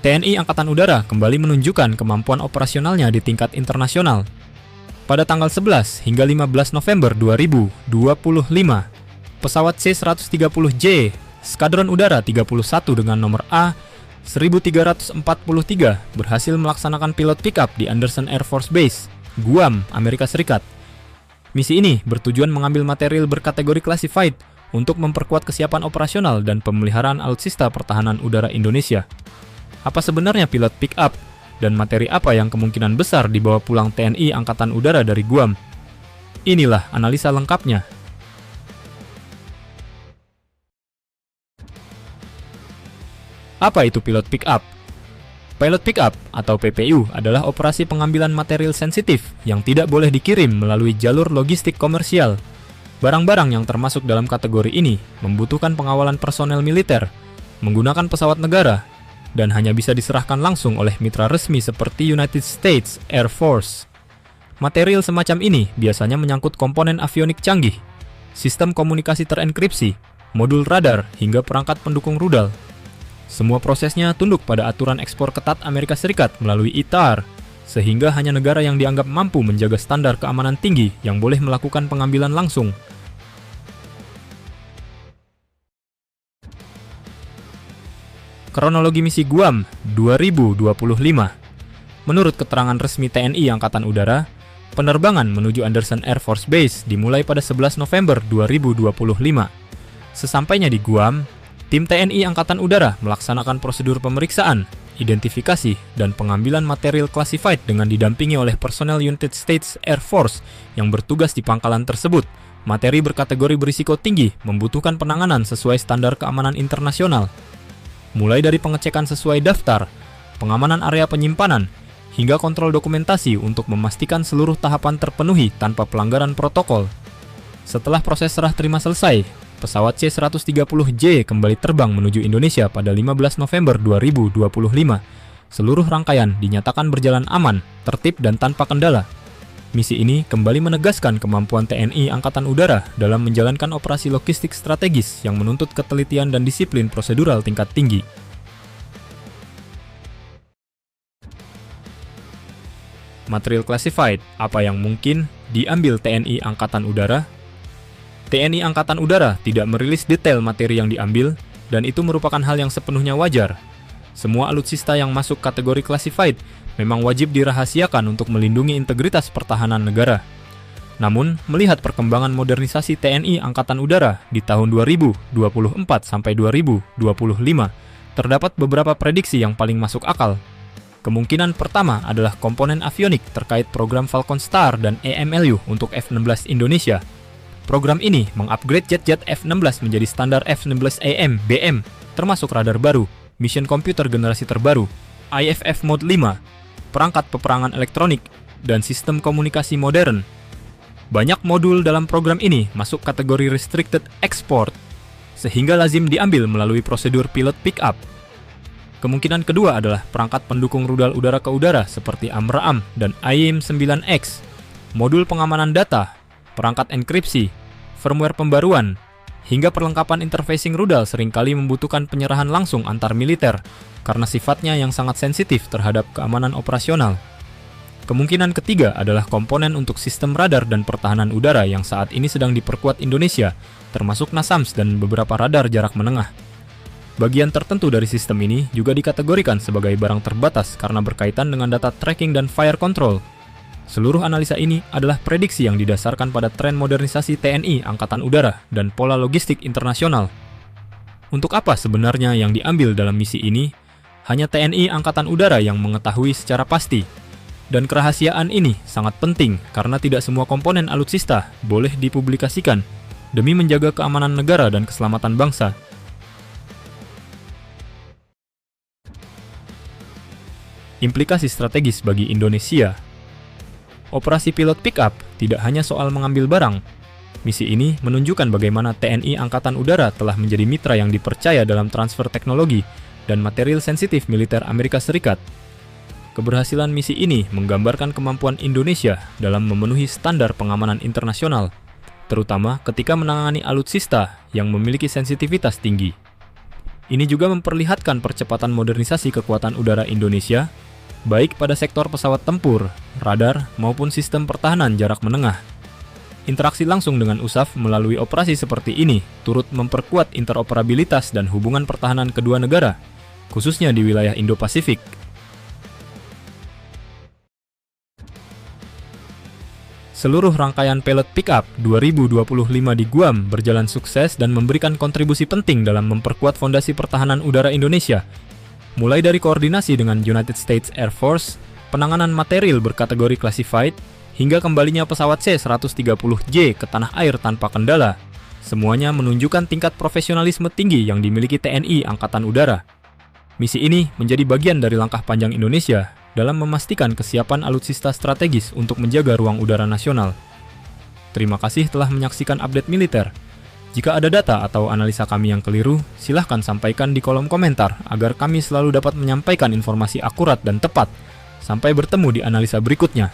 TNI Angkatan Udara kembali menunjukkan kemampuan operasionalnya di tingkat internasional. Pada tanggal 11 hingga 15 November 2025, pesawat C-130J Skadron Udara 31 dengan nomor A1343 berhasil melaksanakan pilot pickup di Andersen Air Force Base, Guam, Amerika Serikat. Misi ini bertujuan mengambil material berkategori classified untuk memperkuat kesiapan operasional dan pemeliharaan alutsista pertahanan udara Indonesia. Apa sebenarnya pilot pick-up, dan materi apa yang kemungkinan besar dibawa pulang TNI Angkatan Udara dari Guam? Inilah analisa lengkapnya. Apa itu pilot pick-up? Pilot pick-up atau PPU adalah operasi pengambilan material sensitif yang tidak boleh dikirim melalui jalur logistik komersial. Barang-barang yang termasuk dalam kategori ini membutuhkan pengawalan personel militer, menggunakan pesawat negara, dan hanya bisa diserahkan langsung oleh mitra resmi seperti United States Air Force. Material semacam ini biasanya menyangkut komponen avionik canggih, sistem komunikasi terenkripsi, modul radar, hingga perangkat pendukung rudal. Semua prosesnya tunduk pada aturan ekspor ketat Amerika Serikat melalui ITAR, sehingga hanya negara yang dianggap mampu menjaga standar keamanan tinggi yang boleh melakukan pengambilan langsung. Kronologi misi Guam 2025. Menurut keterangan resmi TNI Angkatan Udara, penerbangan menuju Andersen Air Force Base dimulai pada 11 November 2025. Sesampainya di Guam, tim TNI Angkatan Udara melaksanakan prosedur pemeriksaan, identifikasi, dan pengambilan material classified dengan didampingi oleh personel United States Air Force yang bertugas di pangkalan tersebut. Materi berkategori berisiko tinggi membutuhkan penanganan sesuai standar keamanan internasional. Mulai dari pengecekan sesuai daftar, pengamanan area penyimpanan, hingga kontrol dokumentasi untuk memastikan seluruh tahapan terpenuhi tanpa pelanggaran protokol. Setelah proses serah terima selesai, pesawat C-130J kembali terbang menuju Indonesia pada 15 November 2025. Seluruh rangkaian dinyatakan berjalan aman, tertib, dan tanpa kendala. Misi ini kembali menegaskan kemampuan TNI Angkatan Udara dalam menjalankan operasi logistik strategis yang menuntut ketelitian dan disiplin prosedural tingkat tinggi. Material classified, apa yang mungkin diambil TNI Angkatan Udara? TNI Angkatan Udara tidak merilis detail materi yang diambil, dan itu merupakan hal yang sepenuhnya wajar. Semua alutsista yang masuk kategori classified memang wajib dirahasiakan untuk melindungi integritas pertahanan negara. Namun, melihat perkembangan modernisasi TNI Angkatan Udara di tahun 2024 sampai 2025, terdapat beberapa prediksi yang paling masuk akal. Kemungkinan pertama adalah komponen avionik terkait program Falcon Star dan EMLU untuk F-16 Indonesia. Program ini mengupgrade jet-jet F-16 menjadi standar F-16AM BM, termasuk radar baru, mission komputer generasi terbaru, IFF Mode 5, perangkat peperangan elektronik, dan sistem komunikasi modern. Banyak modul dalam program ini masuk kategori restricted export, sehingga lazim diambil melalui prosedur pilot pick-up. Kemungkinan kedua adalah perangkat pendukung rudal udara ke udara seperti AMRAAM dan AIM-9X, modul pengamanan data, perangkat enkripsi, firmware pembaruan, hingga perlengkapan interfacing rudal seringkali membutuhkan penyerahan langsung antar militer karena sifatnya yang sangat sensitif terhadap keamanan operasional. Kemungkinan ketiga adalah komponen untuk sistem radar dan pertahanan udara yang saat ini sedang diperkuat Indonesia, termasuk NASAMS dan beberapa radar jarak menengah. Bagian tertentu dari sistem ini juga dikategorikan sebagai barang terbatas karena berkaitan dengan data tracking dan fire control. Seluruh analisa ini adalah prediksi yang didasarkan pada tren modernisasi TNI Angkatan Udara dan pola logistik internasional. Untuk apa sebenarnya yang diambil dalam misi ini? Hanya TNI Angkatan Udara yang mengetahui secara pasti. Dan kerahasiaan ini sangat penting karena tidak semua komponen alutsista boleh dipublikasikan demi menjaga keamanan negara dan keselamatan bangsa. Implikasi strategis bagi Indonesia. Operasi pilot pick-up tidak hanya soal mengambil barang. Misi ini menunjukkan bagaimana TNI Angkatan Udara telah menjadi mitra yang dipercaya dalam transfer teknologi dan material sensitif militer Amerika Serikat. Keberhasilan misi ini menggambarkan kemampuan Indonesia dalam memenuhi standar pengamanan internasional, terutama ketika menangani alutsista yang memiliki sensitivitas tinggi. Ini juga memperlihatkan percepatan modernisasi kekuatan udara Indonesia, baik pada sektor pesawat tempur, radar, maupun sistem pertahanan jarak menengah. Interaksi langsung dengan USAF melalui operasi seperti ini turut memperkuat interoperabilitas dan hubungan pertahanan kedua negara, khususnya di wilayah Indo-Pasifik. Seluruh rangkaian Pilot Pickup 2025 di Guam berjalan sukses dan memberikan kontribusi penting dalam memperkuat fondasi pertahanan udara Indonesia, mulai dari koordinasi dengan United States Air Force, penanganan material berkategori classified, hingga kembalinya pesawat C-130J ke tanah air tanpa kendala. Semuanya menunjukkan tingkat profesionalisme tinggi yang dimiliki TNI Angkatan Udara. Misi ini menjadi bagian dari langkah panjang Indonesia dalam memastikan kesiapan alutsista strategis untuk menjaga ruang udara nasional. Terima kasih telah menyaksikan update militer. Jika ada data atau analisa kami yang keliru, silahkan sampaikan di kolom komentar agar kami selalu dapat menyampaikan informasi akurat dan tepat. Sampai bertemu di analisa berikutnya.